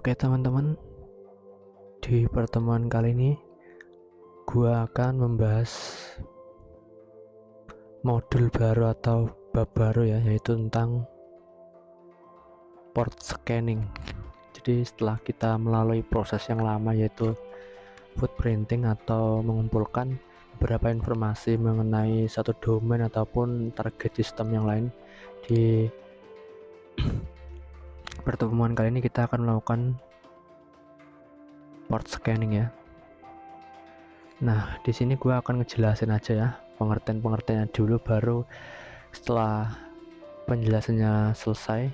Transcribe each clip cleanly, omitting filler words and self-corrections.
Oke teman-teman, di pertemuan kali ini gua akan membahas modul baru atau bab baru ya, yaitu tentang port scanning. Jadi setelah kita melalui proses yang lama yaitu footprinting atau mengumpulkan beberapa informasi mengenai satu domain ataupun target sistem yang lain, di pertemuan kali ini kita akan melakukan port scanning ya. Nah, di sini gue akan ngejelasin aja ya pengertian-pengertiannya dulu, baru setelah penjelasannya selesai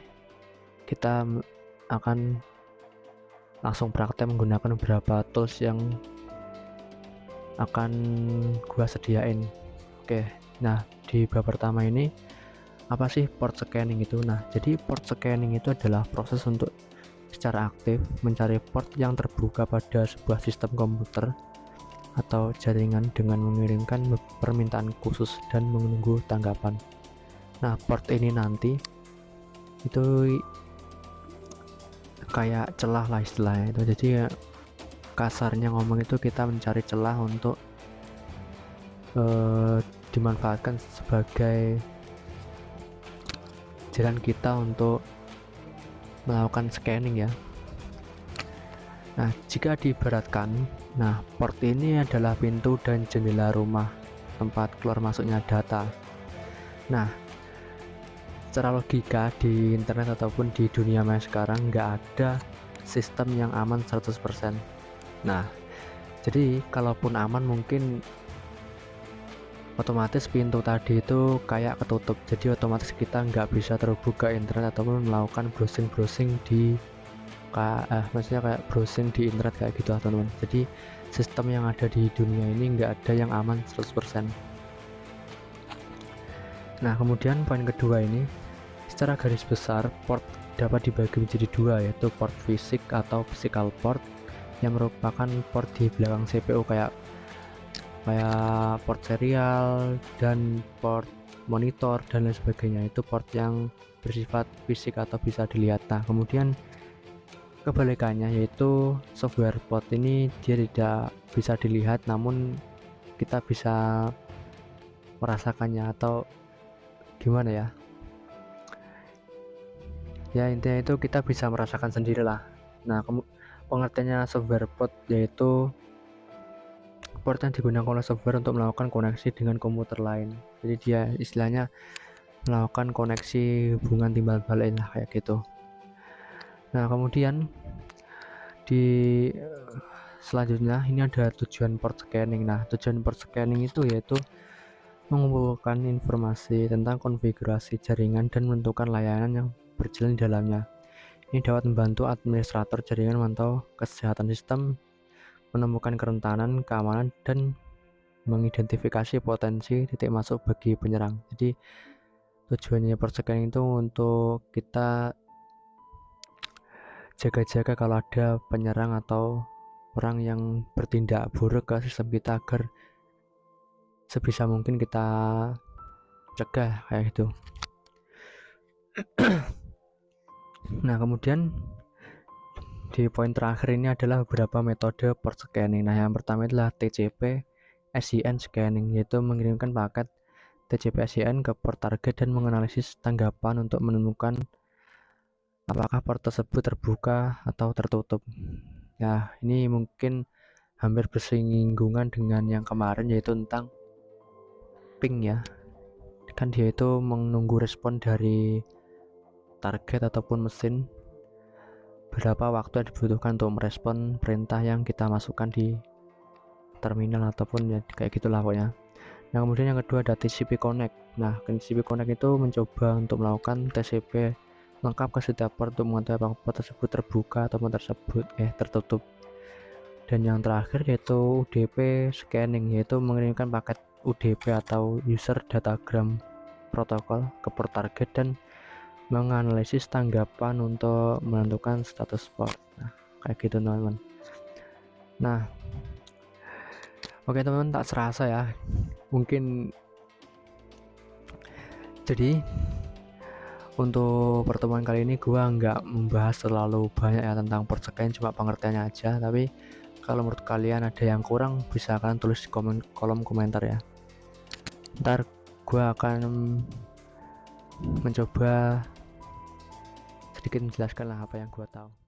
kita akan langsung praktek menggunakan beberapa tools yang akan gue sediain. Oke, nah di bab pertama ini apa sih port scanning itu? Nah, jadi port scanning itu adalah proses untuk secara aktif mencari port yang terbuka pada sebuah sistem komputer atau jaringan dengan mengirimkan permintaan khusus dan menunggu tanggapan. Nah, port ini nanti itu kayak celah lah istilahnya itu. Jadi ya, kasarnya ngomong itu kita mencari celah untuk dimanfaatkan sebagai jalan kita untuk melakukan scanning ya. Nah, jika diibaratkan, nah port ini adalah pintu dan jendela rumah, tempat keluar masuknya data. Nah, secara logika di internet ataupun di dunia maya sekarang nggak ada sistem yang aman 100%. Nah, jadi kalaupun aman mungkin otomatis pintu tadi itu kayak ketutup, jadi otomatis kita nggak bisa terhubung ke internet ataupun melakukan browsing di maksudnya kayak browsing di internet kayak gitu teman-teman. Jadi sistem yang ada di dunia ini nggak ada yang aman 100%. Nah, kemudian poin kedua ini, secara garis besar port dapat dibagi menjadi dua, yaitu port fisik atau physical port yang merupakan port di belakang CPU kayak port serial dan port monitor dan lain sebagainya. Itu port yang bersifat fisik atau bisa dilihat. Nah, kemudian kebalikannya yaitu software port ini dia tidak bisa dilihat, namun kita bisa merasakannya atau gimana ya. Ya intinya itu kita bisa merasakan sendirilah. Nah, pengertiannya software port yaitu port yang digunakan oleh software untuk melakukan koneksi dengan komputer lain. Jadi dia istilahnya melakukan koneksi hubungan timbal balik lah kayak gitu. Nah, kemudian di selanjutnya ini ada tujuan port scanning. Nah, tujuan port scanning itu yaitu mengumpulkan informasi tentang konfigurasi jaringan dan menentukan layanan yang berjalan di dalamnya. Ini dapat membantu administrator jaringan memantau kesehatan sistem, menemukan kerentanan, keamanan, dan mengidentifikasi potensi titik masuk bagi penyerang. Jadi tujuannya port scanning itu untuk kita jaga-jaga kalau ada penyerang atau orang yang bertindak buruk ke sistem kita agar sebisa mungkin kita cegah kayak gitu. Nah, kemudian di poin terakhir ini adalah beberapa metode port scanning. Nah, yang pertama adalah TCP SIN scanning, yaitu mengirimkan paket TCP SIN ke port target dan menganalisis tanggapan untuk menemukan apakah port tersebut terbuka atau tertutup. Nah, ini mungkin hampir bersinggungan dengan yang kemarin yaitu tentang ping ya. Kan dia itu menunggu respon dari target ataupun mesin, berapa waktu yang dibutuhkan untuk merespon perintah yang kita masukkan di terminal ataupun ya kayak gitulah pokoknya. Nah, kemudian yang kedua ada TCP connect. Nah, TCP connect itu mencoba untuk melakukan TCP lengkap ke setiap port untuk mengetahui apakah port tersebut terbuka ataupun tertutup. Dan yang terakhir yaitu UDP scanning, yaitu mengirimkan paket UDP atau user datagram protokol ke port target dan menganalisis tanggapan untuk menentukan status port. Nah, kayak gitu teman-teman. Nah, oke teman-teman, tak serasa ya, mungkin jadi Untuk pertemuan kali ini gua nggak membahas terlalu banyak ya tentang persekaian, cuma pengertiannya aja. Tapi kalau menurut kalian ada yang kurang, bisa kalian tulis di kolom komentar ya. Ntar gua akan mencoba sedikit menjelaskan lah apa yang gua tahu.